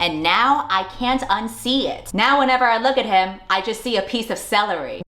And now I can't unsee it. Now whenever I look at him, I just see a piece of celery.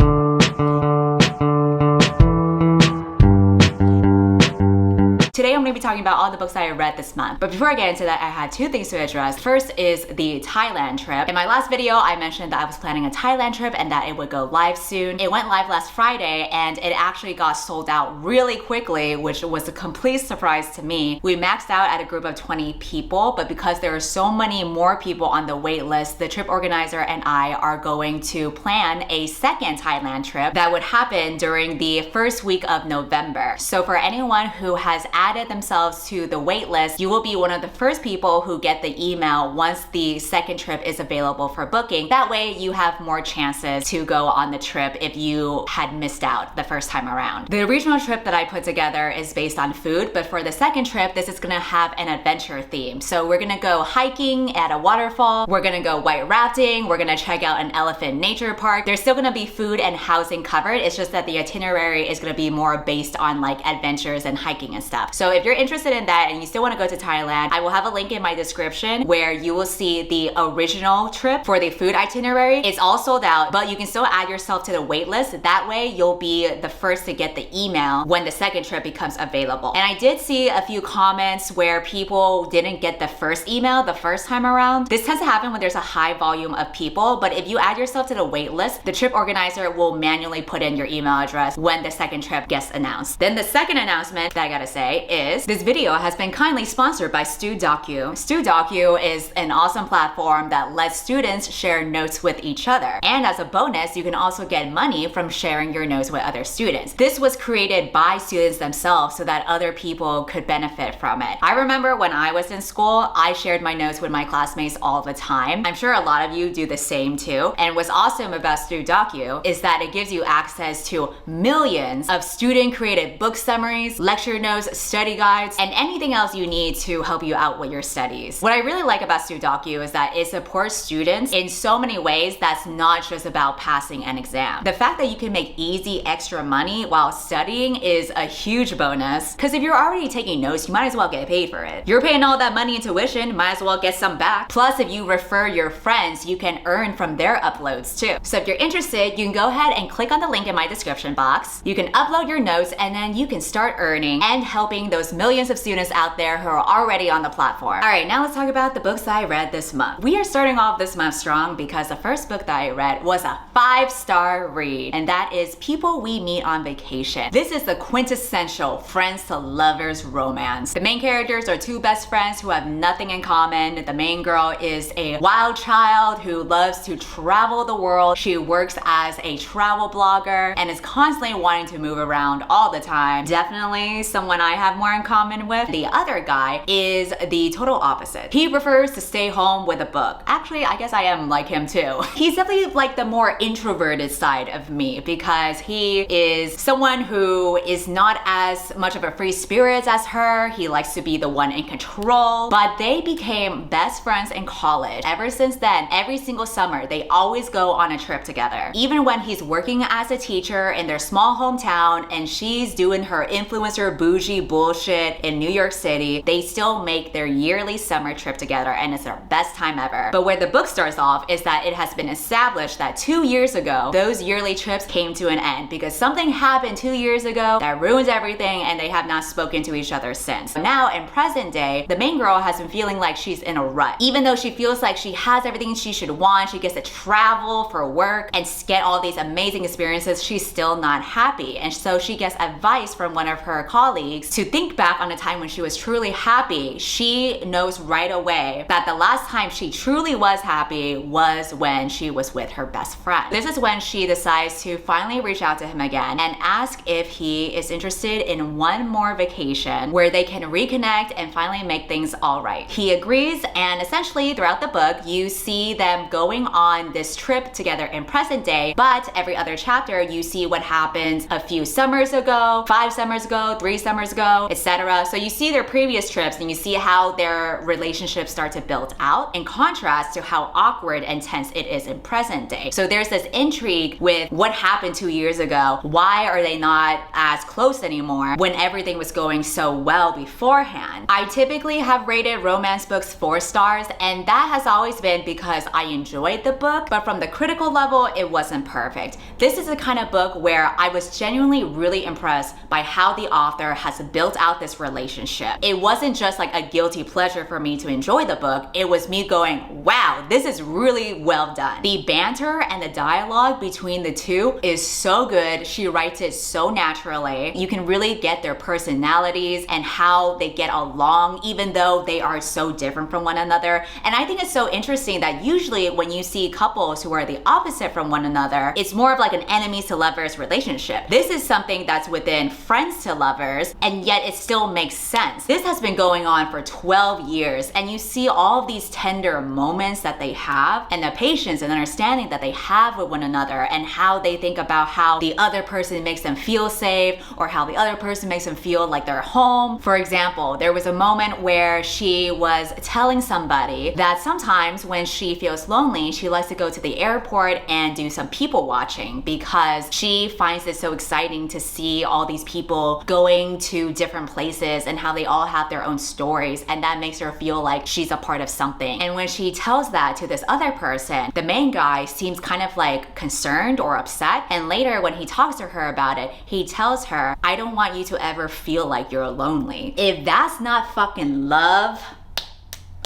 Today I'm going to be talking about all the books that I read this month. But before I get into that, I had two things to address. First is the Thailand trip. In my last video, I mentioned that I was planning a Thailand trip and that it would go live soon. It went live last Friday and it actually got sold out really quickly, which was a complete surprise to me. We maxed out at a group of 20 people, but because there are so many more people on the wait list, the trip organizer and I are going to plan a second Thailand trip that would happen during the first week of November. So for anyone who has added themselves to the wait list, you will be one of the first people who get the email once the second trip is available for booking. That way you have more chances to go on the trip if you had missed out the first time around. The original trip that I put together is based on food, but for the second trip, this is gonna have an adventure theme. So we're gonna go hiking at a waterfall, we're gonna go white rafting, we're gonna check out an elephant nature park. There's still gonna be food and housing covered, it's just that the itinerary is gonna be more based on like adventures and hiking and stuff. So if you're interested in that and you still want to go to Thailand, I will have a link in my description where you will see the original trip for the food itinerary. It's all sold out, but you can still add yourself to the wait list. That way you'll be the first to get the email when the second trip becomes available. And I did see a few comments where people didn't get the first email the first time around. This tends to happen when there's a high volume of people, but if you add yourself to the wait list, the trip organizer will manually put in your email address when the second trip gets announced. Then the second announcement that I gotta say is this video has been kindly sponsored by StuDocu. StuDocu is an awesome platform that lets students share notes with each other. And as a bonus, you can also get money from sharing your notes with other students. This was created by students themselves so that other people could benefit from it. I remember when I was in school, I shared my notes with my classmates all the time. I'm sure a lot of you do the same too. And what's awesome about StuDocu is that it gives you access to millions of student-created book summaries, lecture notes, study guides, and anything else you need to help you out with your studies. What I really like about StuDocu is that it supports students in so many ways that's not just about passing an exam. The fact that you can make easy extra money while studying is a huge bonus, because if you're already taking notes, you might as well get paid for it. You're paying all that money in tuition, might as well get some back. Plus, if you refer your friends, you can earn from their uploads too. So if you're interested, you can go ahead and click on the link in my description box. You can upload your notes and then you can start earning and helping those millions of students out there who are already on the platform. All right, now let's talk about the books that I read this month. We are starting off this month strong because the first book that I read was a 5-star read, and that is People We Meet on Vacation. This is the quintessential friends to lovers romance. The main characters are two best friends who have nothing in common. The main girl is a wild child who loves to travel the world. She works as a travel blogger and is constantly wanting to move around all the time. Definitely someone I have more in common with. The other guy is the total opposite. He prefers to stay home with a book. Actually, I guess I am like him too. He's definitely like the more introverted side of me because he is someone who is not as much of a free spirit as her. He likes to be the one in control, but they became best friends in college. Ever since then, every single summer, they always go on a trip together. Even when he's working as a teacher in their small hometown and she's doing her influencer bougie bullshit in New York City, they still make their yearly summer trip together and it's their best time ever. But where the book starts off is that it has been established that 2 years ago, those yearly trips came to an end because something happened 2 years ago that ruined everything and they have not spoken to each other since. Now in present day, the main girl has been feeling like she's in a rut. Even though she feels like she has everything she should want, she gets to travel for work and get all these amazing experiences, she's still not happy. And so she gets advice from one of her colleagues to think back on a time when she was truly happy. She knows right away that the last time she truly was happy was when she was with her best friend. This is when she decides to finally reach out to him again and ask if he is interested in one more vacation where they can reconnect and finally make things all right. He agrees, and essentially throughout the book, you see them going on this trip together in present day, but every other chapter you see what happened a few summers ago, 5 summers ago, 3 summers ago, etc. etc. So you see their previous trips and you see how their relationships start to build out in contrast to how awkward and tense it is in present day. So there's this intrigue with what happened 2 years ago. Why are they not as close anymore when everything was going so well beforehand? I typically have rated romance books 4 stars, and that has always been because I enjoyed the book, but from the critical level, it wasn't perfect. This is the kind of book where I was genuinely really impressed by how the author has built out this relationship. It wasn't just like a guilty pleasure for me to enjoy the book, it was me going, wow, this is really well done. The banter and the dialogue between the two is so good. She writes it so naturally. You can really get their personalities and how they get along even though they are so different from one another. And I think it's so interesting that usually when you see couples who are the opposite from one another, it's more of like an enemies to lovers relationship. This is something that's within friends to lovers, and yet it still makes sense. This has been going on for 12 years, and you see all of these tender moments that they have and the patience and understanding that they have with one another, and how they think about how the other person makes them feel safe or how the other person makes them feel like they're home. For example, there was a moment where she was telling somebody that sometimes when she feels lonely, she likes to go to the airport and do some people watching because she finds it so exciting to see all these people going to different places and how they all have their own stories, and that makes her feel like she's a part of something. And when she tells that to this other person, the main guy seems kind of like concerned or upset, and later when he talks to her about it, he tells her, I don't want you to ever feel like you're lonely. If that's not fucking love,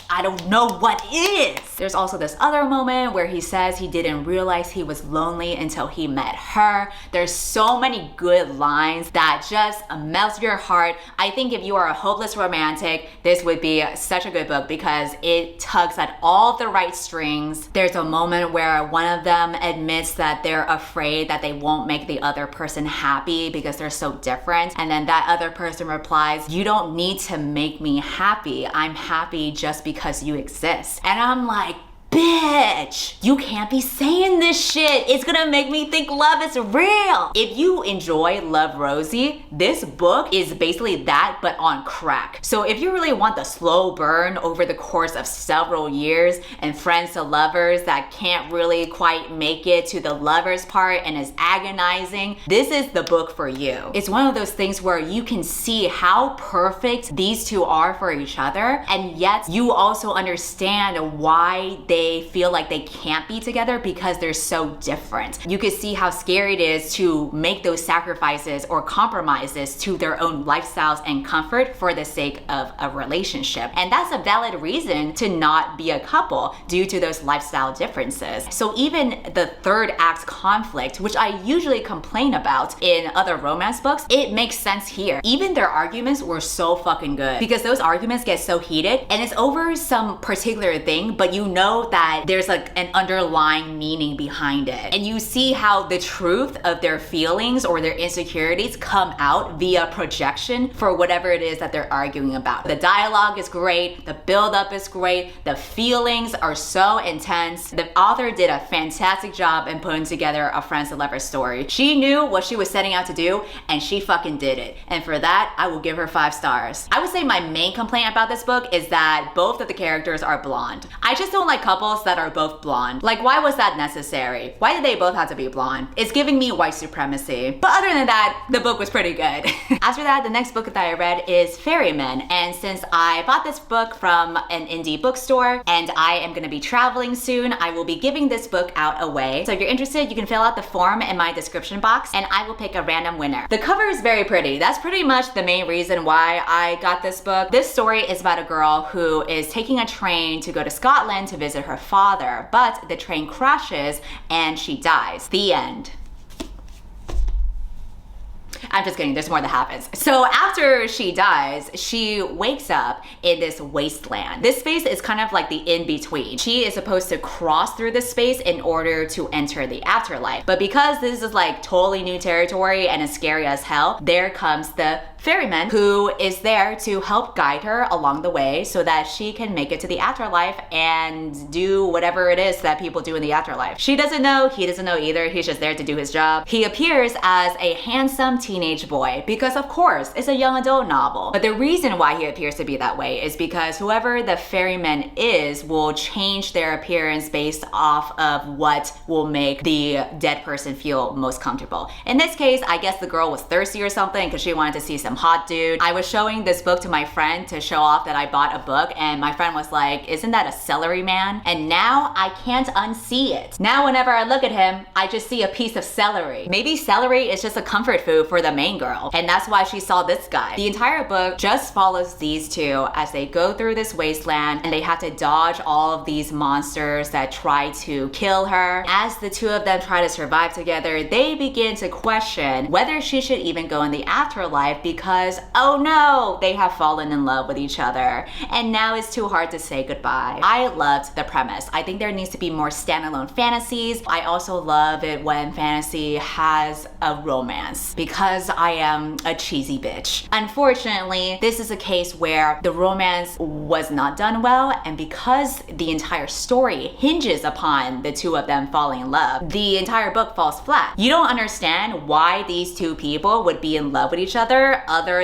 I don't know what is. There's also this other moment where he says he didn't realize he was lonely until he met her. There's so many good lines that just melt your heart. I think if you are a hopeless romantic, this would be such a good book because it tugs at all the right strings. There's a moment where one of them admits that they're afraid that they won't make the other person happy because they're so different. And then that other person replies, you don't need to make me happy. I'm happy just because you exist. And I'm like, bitch, you can't be saying this shit. It's gonna make me think love is real. If you enjoy Love, Rosie, this book is basically that, but on crack. So if you really want the slow burn over the course of several years and friends to lovers that can't really quite make it to the lovers part and is agonizing, this is the book for you. It's one of those things where you can see how perfect these two are for each other, and yet you also understand why they feel like they can't be together because they're so different. You can see how scary it is to make those sacrifices or compromises to their own lifestyles and comfort for the sake of a relationship. And that's a valid reason to not be a couple due to those lifestyle differences. So even the third act conflict, which I usually complain about in other romance books, it makes sense here. Even their arguments were so fucking good because those arguments get so heated and it's over some particular thing, but you know that there's like an underlying meaning behind it. And you see how the truth of their feelings or their insecurities come out via projection for whatever it is that they're arguing about. The dialogue is great, the buildup is great, the feelings are so intense. The author did a fantastic job in putting together a friends to lovers story. She knew what she was setting out to do and she fucking did it. And for that, I will give her 5 stars. I would say my main complaint about this book is that both of the characters are blonde. I just don't like couples that are both blonde. Like, why was that necessary? Why did they both have to be blonde? It's giving me white supremacy. But other than that, the book was pretty good. After that, the next book that I read is Ferryman. And since I bought this book from an indie bookstore and I am gonna be traveling soon, I will be giving this book out away. So if you're interested, you can fill out the form in my description box and I will pick a random winner. The cover is very pretty. That's pretty much the main reason why I got this book. This story is about a girl who is taking a train to go to Scotland to visit her father, but the train crashes and she dies. The end. I'm just kidding, there's more that happens. So after she dies, she wakes up in this wasteland. This space is kind of like the in-between. She is supposed to cross through this space in order to enter the afterlife. But because this is like totally new territory and it's scary as hell, there comes the ferryman who is there to help guide her along the way so that she can make it to the afterlife and do whatever it is that people do in the afterlife. She doesn't know, he doesn't know either, he's just there to do his job. He appears as a handsome teenage boy because of course it's a young adult novel. But the reason why he appears to be that way is because whoever the ferryman is will change their appearance based off of what will make the dead person feel most comfortable. In this case, I guess the girl was thirsty or something because she wanted to see some hot dude. I was showing this book to my friend to show off that I bought a book, and my friend was like, isn't that a celery man? And now I can't unsee it. Now whenever I look at him, I just see a piece of celery. Maybe celery is just a comfort food for the main girl, and that's why she saw this guy. The entire book just follows these two as they go through this wasteland and they have to dodge all of these monsters that try to kill her. As the two of them try to survive together, they begin to question whether she should even go in the afterlife because, oh no, they have fallen in love with each other and now it's too hard to say goodbye. I loved the premise. I think there needs to be more standalone fantasies. I also love it when fantasy has a romance because I am a cheesy bitch. Unfortunately, this is a case where the romance was not done well, and because the entire story hinges upon the two of them falling in love, the entire book falls flat. You don't understand why these two people would be in love with each other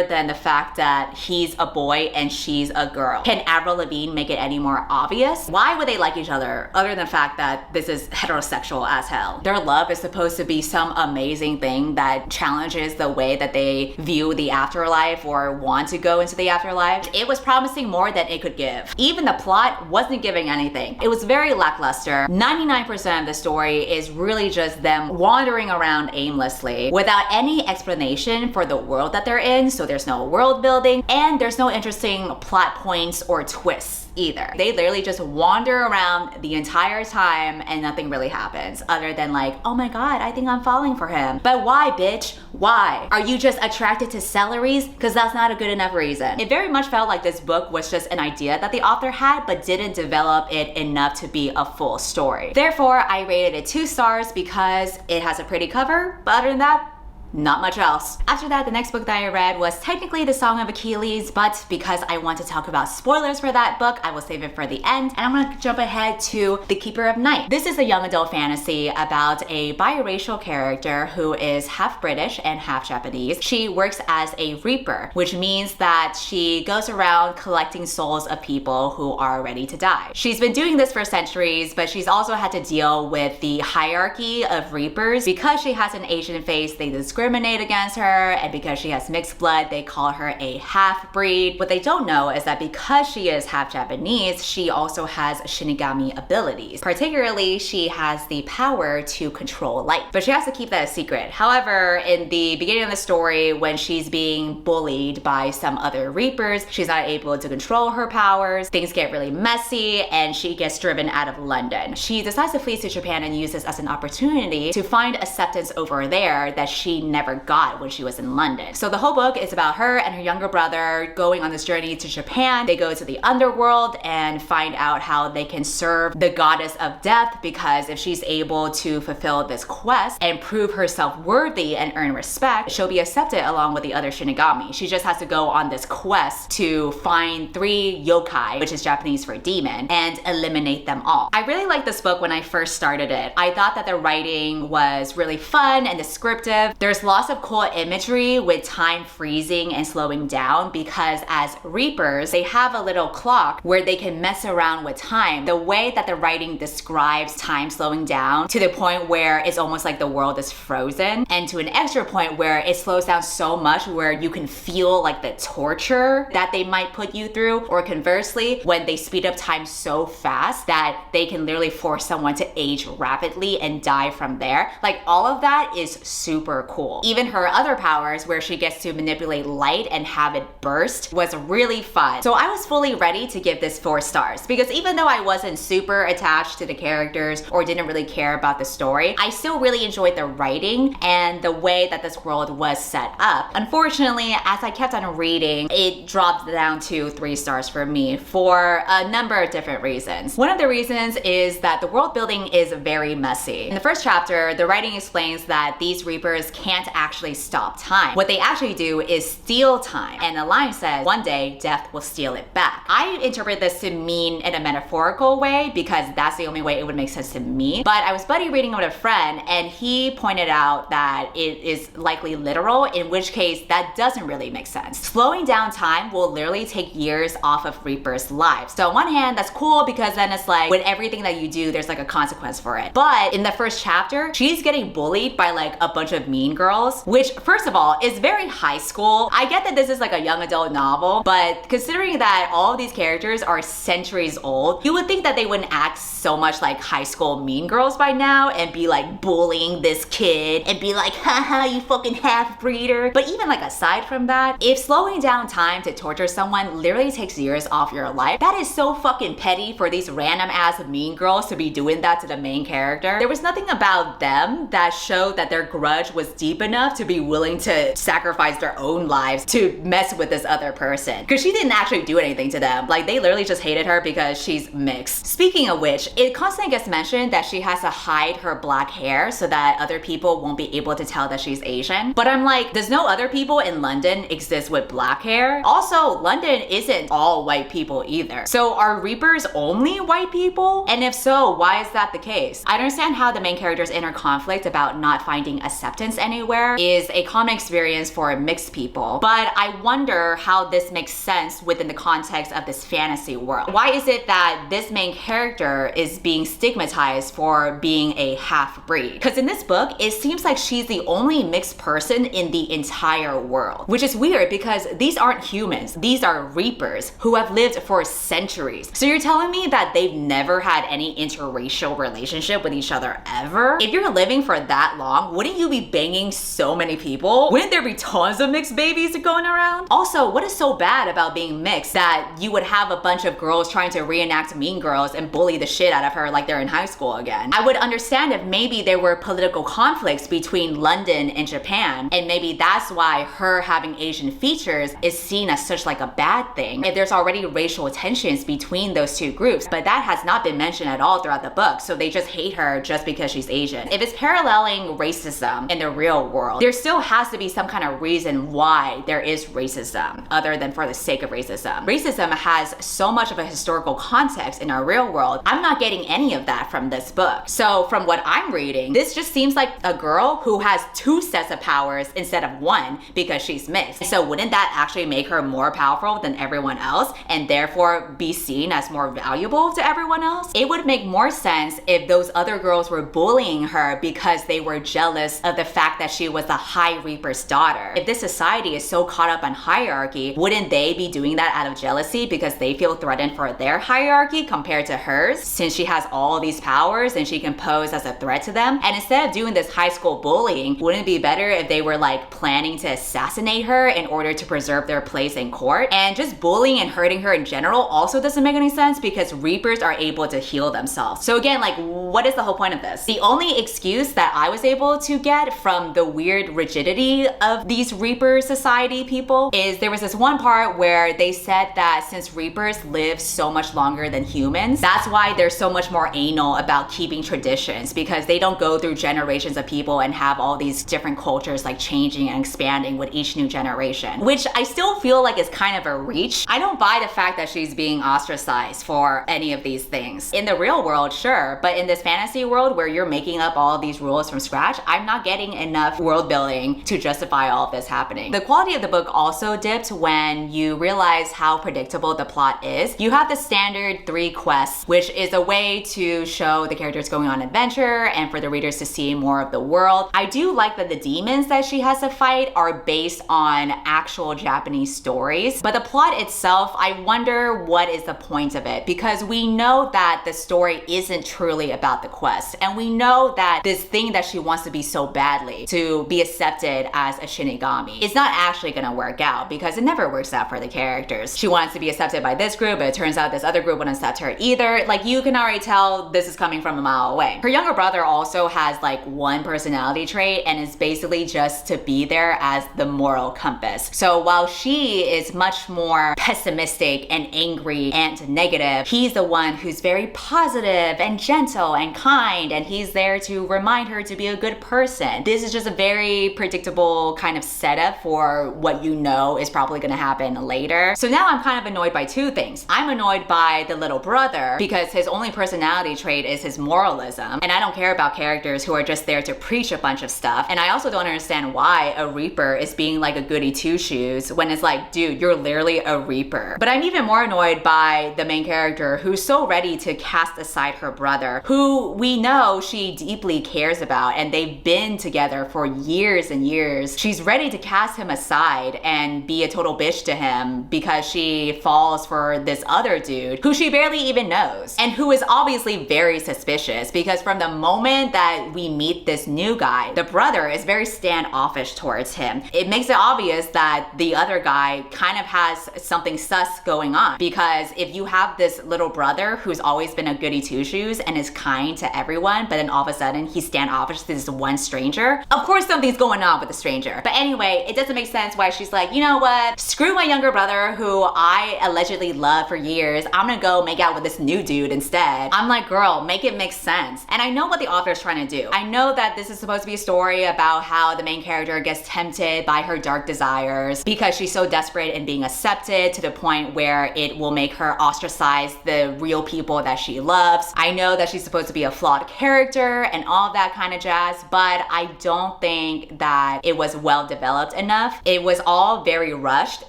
than the fact that he's a boy and she's a girl. Can Avril Lavigne make it any more obvious? Why would they like each other other than the fact that this is heterosexual as hell? Their love is supposed to be some amazing thing that challenges the way that they view the afterlife or want to go into the afterlife. It was promising more than it could give. Even the plot wasn't giving anything. It was very lackluster. 99% of the story is really just them wandering around aimlessly without any explanation for the world that they're in, so there's no world building and there's no interesting plot points or twists either. They literally just wander around the entire time and nothing really happens other than like, oh my god, I think I'm falling for him. But why, bitch? Why? Are you just attracted to celeries? Because that's not a good enough reason. It very much felt like this book was just an idea that the author had but didn't develop it enough to be a full story. Therefore, I rated it 2 stars because it has a pretty cover, but other than that, not much else. After that, the next book that I read was technically The Song of Achilles, but because I want to talk about spoilers for that book, I will save it for the end, and I'm gonna jump ahead to The Keeper of Night. This is a young adult fantasy about a biracial character who is half British and half Japanese. She works as a reaper, which means that she goes around collecting souls of people who are ready to die. She's been doing this for centuries, but she's also had to deal with the hierarchy of reapers. Because she has an Asian face, they discriminate against her, and because she has mixed blood, they call her a half-breed. What they don't know is that because she is half Japanese, she also has Shinigami abilities. Particularly, she has the power to control light, but she has to keep that a secret. However, in the beginning of the story, when she's being bullied by some other reapers, she's not able to control her powers. Things get really messy and she gets driven out of London. She decides to flee to Japan and use this as an opportunity to find acceptance over there that she never got when she was in London. So the whole book is about her and her younger brother going on this journey to Japan. They go to the underworld and find out how they can serve the goddess of death, because if she's able to fulfill this quest and prove herself worthy and earn respect, she'll be accepted along with the other Shinigami. She just has to go on this quest to find 3 yokai, which is Japanese for demon, and eliminate them all. I really liked this book when I first started it. I thought that the writing was really fun and descriptive. There's lots of cool imagery with time freezing and slowing down, because as reapers, they have a little clock where they can mess around with time. The way that the writing describes time slowing down to the point where it's almost like the world is frozen, and to an extra point where it slows down so much where you can feel like the torture that they might put you through, or conversely, when they speed up time so fast that they can literally force someone to age rapidly and die from there. Like, all of that is super cool. Even her other powers, where she gets to manipulate light and have it burst, was really fun. So I was fully ready to give this 4 stars, because even though I wasn't super attached to the characters or didn't really care about the story, I still really enjoyed the writing and the way that this world was set up. Unfortunately, as I kept on reading, it dropped down to 3 stars for me for a number of different reasons. One of the reasons is that the world building is very messy. In the first chapter, the writing explains that these reapers can't can't actually stop time. What they actually do is steal time. And the line says, one day death will steal it back. I interpret this to mean in a metaphorical way because that's the only way it would make sense to me. But I was buddy reading with a friend and he pointed out that it is likely literal, in which case that doesn't really make sense. Slowing down time will literally take years off of Reapers' lives. So on one hand, that's cool because then it's like with everything that you do, there's like a consequence for it. But in the first chapter, she's getting bullied by like a bunch of mean girls, which first of all is very high school. I get that this is like a young adult novel, but considering that all of these characters are centuries old, you would think that they wouldn't act so much like high school mean girls by now and be like bullying this kid and be like, haha, you fucking half-breeder. But even like aside from that, if slowing down time to torture someone literally takes years off your life, that is so fucking petty for these random ass mean girls to be doing that to the main character. There was nothing about them that showed that their grudge was deep enough to be willing to sacrifice their own lives to mess with this other person. Because she didn't actually do anything to them. Like they literally just hated her because she's mixed. Speaking of which, it constantly gets mentioned that she has to hide her black hair so that other people won't be able to tell that she's Asian. But I'm like, does no other people in London exist with black hair? Also, London isn't all white people either. So are Reapers only white people? And if so, why is that the case? I understand how the main character's inner conflict about not finding acceptance anywhere is a common experience for mixed people. But I wonder how this makes sense within the context of this fantasy world. Why is it that this main character is being stigmatized for being a half-breed? Because in this book, it seems like she's the only mixed person in the entire world. Which is weird because these aren't humans. These are Reapers who have lived for centuries. So you're telling me that they've never had any interracial relationship with each other ever? If you're living for that long, wouldn't you be banging so many people? Wouldn't there be tons of mixed babies going around? Also, what is so bad about being mixed that you would have a bunch of girls trying to reenact Mean Girls and bully the shit out of her like they're in high school again? I would understand if maybe there were political conflicts between London and Japan, and maybe that's why her having Asian features is seen as such like a bad thing if there's already racial tensions between those two groups. But that has not been mentioned at all throughout the book, so they just hate her just because she's Asian. If it's paralleling racism in the real world, there still has to be some kind of reason why there is racism other than for the sake of racism. Racism has so much of a historical context in our real world. I'm not getting any of that from this book. So from what I'm reading, this just seems like a girl who has two sets of powers instead of one because she's mixed. So wouldn't that actually make her more powerful than everyone else and therefore be seen as more valuable to everyone else? It would make more sense if those other girls were bullying her because they were jealous of the fact that she was the High Reaper's daughter. If this society is so caught up on hierarchy, wouldn't they be doing that out of jealousy because they feel threatened for their hierarchy compared to hers, since she has all these powers and she can pose as a threat to them? And instead of doing this high school bullying, wouldn't it be better if they were like planning to assassinate her in order to preserve their place in court? And just bullying and hurting her in general also doesn't make any sense because Reapers are able to heal themselves. So again, like, what is the whole point of this? The only excuse that I was able to get from the weird rigidity of these Reaper society people is there was this one part where they said that since Reapers live so much longer than humans, that's why they're so much more anal about keeping traditions, because they don't go through generations of people and have all these different cultures like changing and expanding with each new generation, which I still feel like is kind of a reach. I don't buy the fact that she's being ostracized for any of these things. In the real world, sure, but in this fantasy world where you're making up all these rules from scratch, I'm not getting enough world building to justify all of this happening. The quality of the book also dipped when you realize how predictable the plot is. You have the standard 3 quests, which is a way to show the characters going on adventure and for the readers to see more of the world. I do like that the demons that she has to fight are based on actual Japanese stories, but the plot itself, I wonder what is the point of it, because we know that the story isn't truly about the quest, and we know that this thing that she wants to be so badly, to be accepted as a Shinigami, is not actually gonna work out because it never works out for the characters. She wants to be accepted by this group, but it turns out this other group wouldn't accept her either. Like, you can already tell this is coming from a mile away. Her younger brother also has like one personality trait, and it's basically just to be there as the moral compass. So while she is much more pessimistic and angry and negative, he's the one who's very positive and gentle and kind, and he's there to remind her to be a good person. This is just just a very predictable kind of setup for what you know is probably gonna happen later. So now I'm kind of annoyed by two things. I'm annoyed by the little brother because his only personality trait is his moralism, and I don't care about characters who are just there to preach a bunch of stuff. And I also don't understand why a Reaper is being like a goody two-shoes when it's like, dude, you're literally a Reaper. But I'm even more annoyed by the main character who's so ready to cast aside her brother, who we know she deeply cares about, and they've been together for years and years. She's ready to cast him aside and be a total bitch to him because she falls for this other dude who she barely even knows, and who is obviously very suspicious because from the moment that we meet this new guy, the brother is very standoffish towards him. It makes it obvious that the other guy kind of has something sus going on, because if you have this little brother who's always been a goody two-shoes and is kind to everyone, but then all of a sudden he's standoffish to this one stranger, of course something's going on with the stranger. But anyway, it doesn't make sense why she's like, you know what, screw my younger brother who I allegedly loved for years, I'm gonna go make out with this new dude instead. I'm like, girl, make it make sense. And I know what the author is trying to do. I know that this is supposed to be a story about how the main character gets tempted by her dark desires because she's so desperate in being accepted to the point where it will make her ostracize the real people that she loves. I know that she's supposed to be a flawed character and all of that kind of jazz, but I don't think that it was well developed enough. It was all very rushed,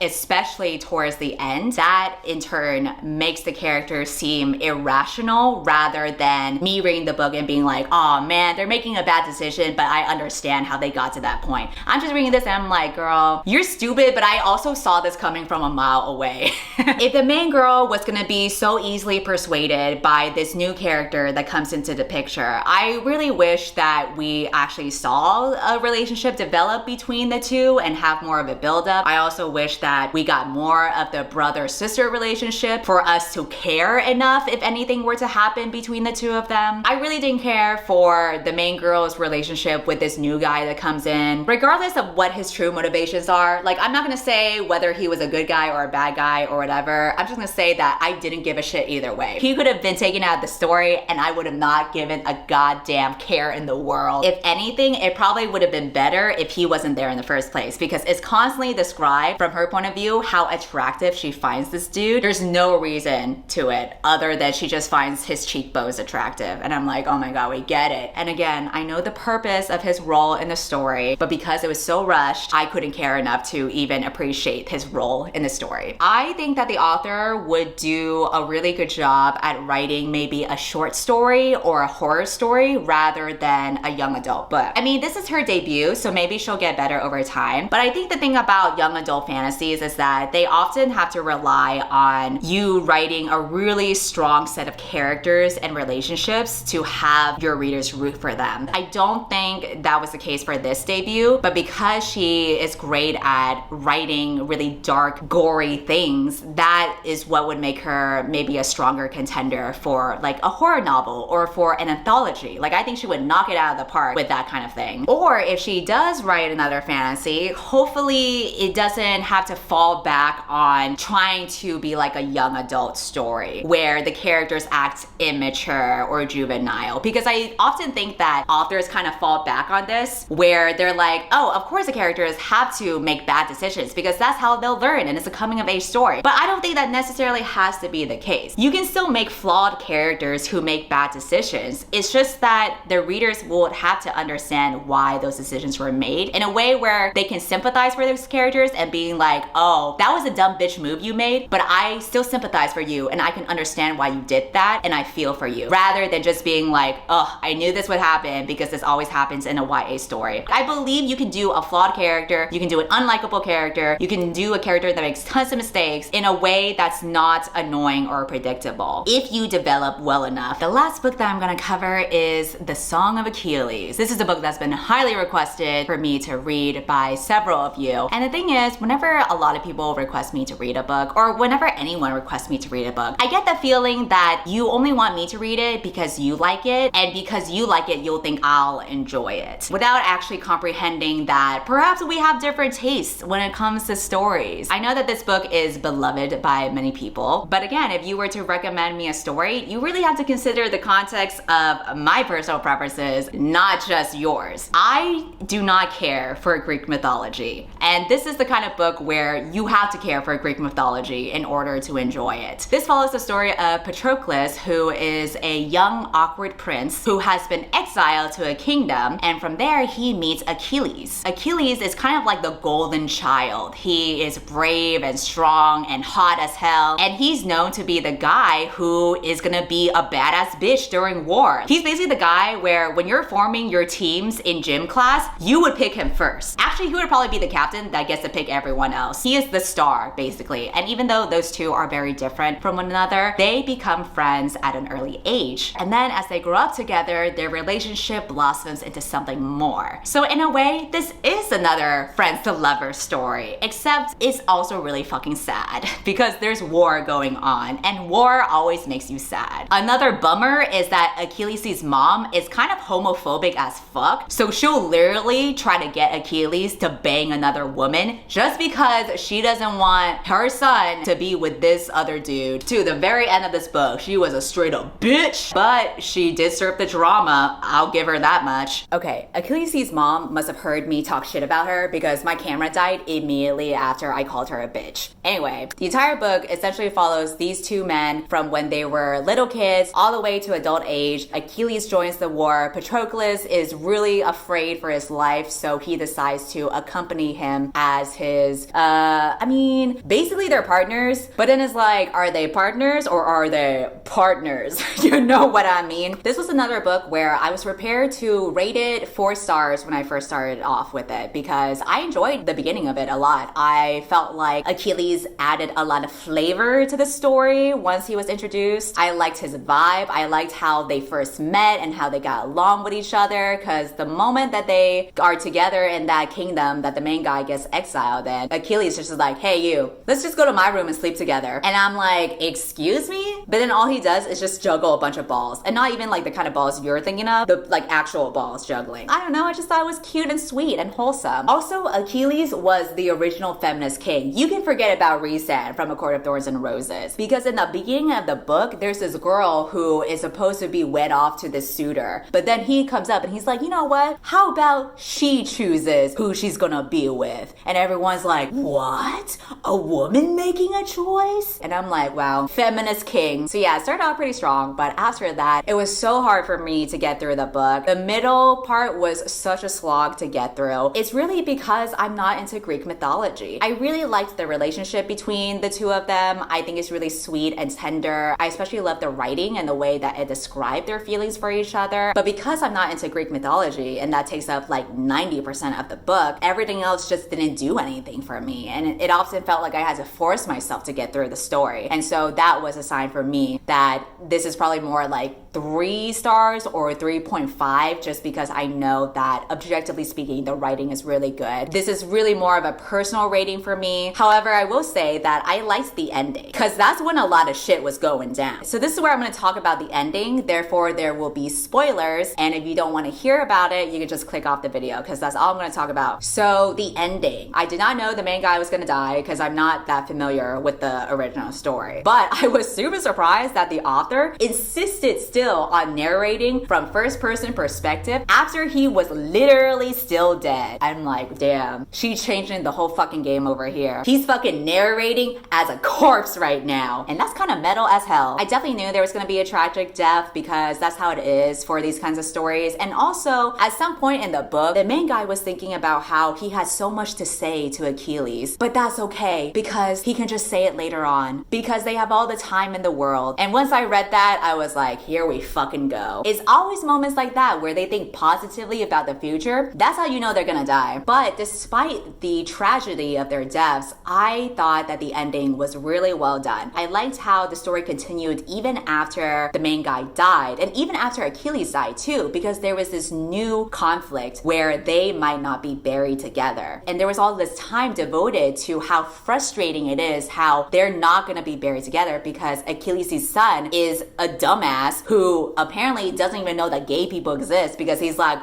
especially towards the end. That in turn makes the character seem irrational rather than me reading the book and being like, oh man, they're making a bad decision, but I understand how they got to that point. I'm just reading this and I'm like, girl, you're stupid, but I also saw this coming from a mile away. If the main girl was gonna be so easily persuaded by this new character that comes into the picture, I really wish that we actually saw a relationship develop between the two and have more of a buildup. I also wish that we got more of the brother-sister relationship for us to care enough if anything were to happen between the two of them. I really didn't care for the main girl's relationship with this new guy that comes in, regardless of what his true motivations are. Like, I'm not gonna say whether he was a good guy or a bad guy or whatever. I'm just gonna say that I didn't give a shit either way. He could have been taken out of the story and I would have not given a goddamn care in the world. If anything, it probably would have been better if he wasn't there in the first place, because it's constantly described from her point of view how attractive she finds this dude. There's no reason to it other than she just finds his cheekbones attractive. And I'm like, oh my god, we get it. And again, I know the purpose of his role in the story, but because it was so rushed, I couldn't care enough to even appreciate his role in the story. I think that the author would do a really good job at writing maybe a short story or a horror story rather than a young adult book. I mean, this is her debut, so maybe she'll get better over time. But I think the thing about young adult fantasies is that they often have to rely on you writing a really strong set of characters and relationships to have your readers root for them. I don't think that was the case for this debut, but because she is great at writing really dark, gory things, that is what would make her maybe a stronger contender for like a horror novel or for an anthology. Like, I think she would knock it out of the park with that kind of thing. Or if she does write another fantasy, hopefully it doesn't have to fall back on trying to be like a young adult story where the characters act immature or juvenile, because I often think that authors kind of fall back on this where they're like, oh, of course the characters have to make bad decisions because that's how they'll learn and it's a coming of age story. But I don't think that necessarily has to be the case. You can still make flawed characters who make bad decisions. It's just that the readers will have to understand why those decisions were made in a way where they can sympathize for those characters and being like, oh, that was a dumb bitch move you made, but I still sympathize for you and I can understand why you did that and I feel for you, rather than just being like, oh, I knew this would happen because this always happens in a YA story. I believe you can do a flawed character, you can do an unlikable character, you can do a character that makes tons of mistakes in a way that's not annoying or predictable if you develop well enough. The last book that I'm gonna cover is The Song of Achilles. This is a book that's been highly requested for me to read by several of you. And the thing is, whenever a lot of people request me to read a book, or whenever anyone requests me to read a book, I get the feeling that you only want me to read it because you like it, and because you like it, you'll think I'll enjoy it, without actually comprehending that perhaps we have different tastes when it comes to stories. I know that this book is beloved by many people, but again, if you were to recommend me a story, you really have to consider the context of my personal preferences, not just yours. I do not care for Greek mythology. And this is the kind of book where you have to care for Greek mythology in order to enjoy it. This follows the story of Patroclus, who is a young, awkward prince who has been exiled to a kingdom, and from there he meets Achilles. Achilles is kind of like the golden child. He is brave and strong and hot as hell, and he's known to be the guy who is gonna be a badass bitch during war. He's basically the guy where when you're forming your teams in gym class, you would pick him first. Actually, he would probably be the captain that gets to pick everyone else. He is the star, basically. And even though those two are very different from one another, they become friends at an early age. And then as they grow up together, their relationship blossoms into something more. So in a way, this is another friends to lovers story, except it's also really fucking sad because there's war going on, and war always makes you sad. Another bummer is that Achilles' mom is kind of homophobic as fuck, so she'll literally try to get Achilles to bang another woman just because she doesn't want her son to be with this other dude. To the very end of this book, she was a straight up bitch, but she did serve the drama. I'll give her that much. Okay, Achilles' mom must have heard me talk shit about her because my camera died immediately after I called her a bitch. Anyway, the entire book essentially follows these two men from when they were little kids all the way to adult age. Achilles joins the war. Patroclus is really afraid for his life, so he decides to accompany him as his, basically they're partners, but then it's like, are they partners or are they partners? You know what I mean? This was another book where I was prepared to rate it 4 stars when I first started off with it because I enjoyed the beginning of it a lot. I felt like Achilles added a lot of flavor to the story once he was introduced. I liked his vibe. I liked how they first met and how they got along with each other, because the moment that they are together in that kingdom that the main guy gets exiled in, Achilles just is like, hey you, let's just go to my room and sleep together. And I'm like, excuse me? But then all he does is just juggle a bunch of balls, and not even like the kind of balls you're thinking of, the like actual balls juggling. I don't know, I just thought it was cute and sweet and wholesome. Also, Achilles was the original feminist king. You can forget about Rhysand from A Court of Thorns and Roses, because in the beginning of the book, there's this girl who is supposed to be wed off to this suitor, but then he comes up and he's like, you know what? How about she chooses who she's gonna be with? And everyone's like, what? A woman making a choice? And I'm like, wow, feminist king. So yeah, it started out pretty strong, but after that, it was so hard for me to get through the book. The middle part was such a slog to get through. It's really because I'm not into Greek mythology. I really liked the relationship between the two of them. I think it's really sweet and tender. I especially love the writing and the way that it described their feelings for each other. But because I'm not into Greek mythology, and that takes up like 90% of the book, everything else just didn't do anything for me. And it often felt like I had to force myself to get through the story. And so that was a sign for me that this is probably more like 3 stars or 3.5, just because I know that objectively speaking, the writing is really good. This is really more of a personal rating for me. However, I will say that I liked the ending, because that's when a lot of shit was going down. So this is where I'm going to talk about the ending. Therefore, there will be spoilers. And if you don't want to hear about it, you can just click off the video, because that's all I'm going to talk about. So the ending. I did not know the main guy was going to die because I'm not that familiar with the original story. But I was super surprised that the author insisted still on narrating from first person perspective after he was literally still dead. I'm like, damn, she's changing the whole fucking game over here. He's fucking narrating as a corpse right now. And that's kind of metal as hell. I definitely knew there was going to be a tragic death because that's how it is for these kinds of stories. And also, at some point in the book, the main guy was thinking about how he had so much to say to Achilles, but that's okay because he can just say it later on because they have all the time in the world. And once I read that, I was like, here we fucking go. It's always moments like that where they think positively about the future. That's how you know they're gonna die. But despite the tragedy of their deaths, I thought that the ending was really well done. I liked how the story continued even after the main guy died, and even after Achilles died too, because there was this new conflict where they might not be buried together. And there was all this time devoted to how frustrating it is how they're not gonna be buried together because Achilles' son is a dumbass who who apparently doesn't even know that gay people exist because he's like,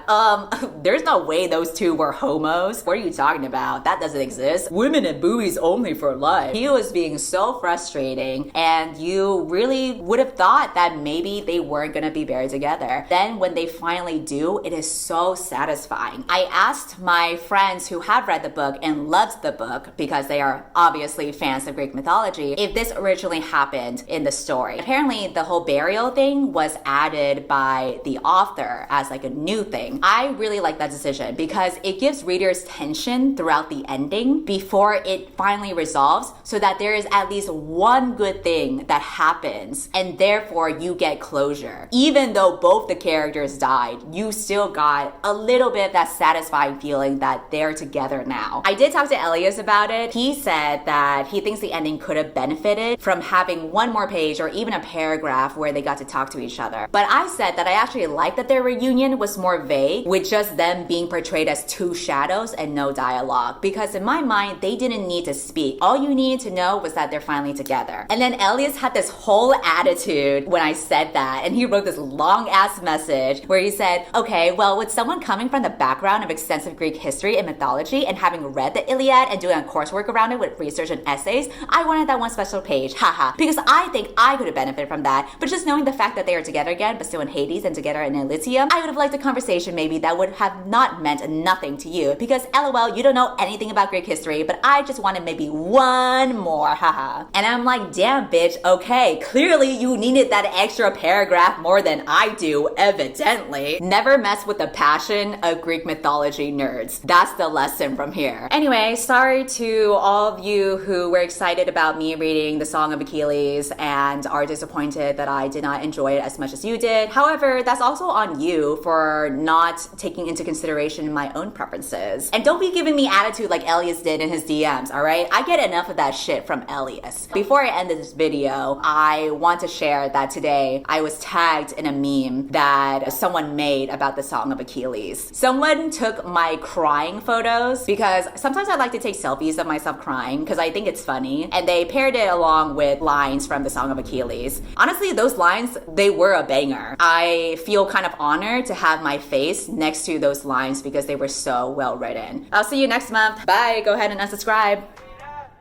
there's no way those two were homos. What are you talking about? That doesn't exist. Women and boobies only for life. He was being so frustrating, and you really would have thought that maybe they weren't gonna be buried together. Then when they finally do, it is so satisfying. I asked my friends who have read the book and loved the book, because they are obviously fans of Greek mythology, if this originally happened in the story. Apparently the whole burial thing was added by the author as like a new thing. I really like that decision because it gives readers tension throughout the ending before it finally resolves, so that there is at least one good thing that happens and therefore you get closure. Even though both the characters died, you still got a little bit of that satisfying feeling that they're together now. I did talk to Elias about it. He said that he thinks the ending could have benefited from having one more page or even a paragraph where they got to talk to each other. But I said that I actually liked that their reunion was more vague, with just them being portrayed as two shadows and no dialogue, because in my mind they didn't need to speak. All you needed to know was that they're finally together. And then Elias had this whole attitude when I said that, and he wrote this long ass message where he said, okay, well, with someone coming from the background of extensive Greek history and mythology and having read the Iliad and doing a coursework around it with research and essays, I wanted that one special page, haha, because I think I could have benefited from that. But just knowing the fact that they are together again, but still in Hades and together in Elysium, I would have liked a conversation maybe that would have not meant nothing to you, because LOL, you don't know anything about Greek history, but I just wanted maybe one more, haha. And I'm like, damn bitch, okay, clearly you needed that extra paragraph more than I do, evidently. Never mess with the passion of Greek mythology nerds. That's the lesson from here. Anyway, sorry to all of you who were excited about me reading the Song of Achilles and are disappointed that I did not enjoy it as much as you did. However, that's also on you for not taking into consideration my own preferences. And don't be giving me attitude like Elias did in his DMs, alright? I get enough of that shit from Elias. Before I end this video, I want to share that today I was tagged in a meme that someone made about the Song of Achilles. Someone took my crying photos, because sometimes I like to take selfies of myself crying because I think it's funny, and they paired it along with lines from the Song of Achilles. Honestly, those lines, they were a banger. I feel kind of honored to have my face next to those lines because they were so well written. I'll see you next month. Bye. Go ahead and unsubscribe.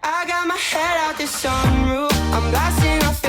I got my head out the sunroof. I'm blasting off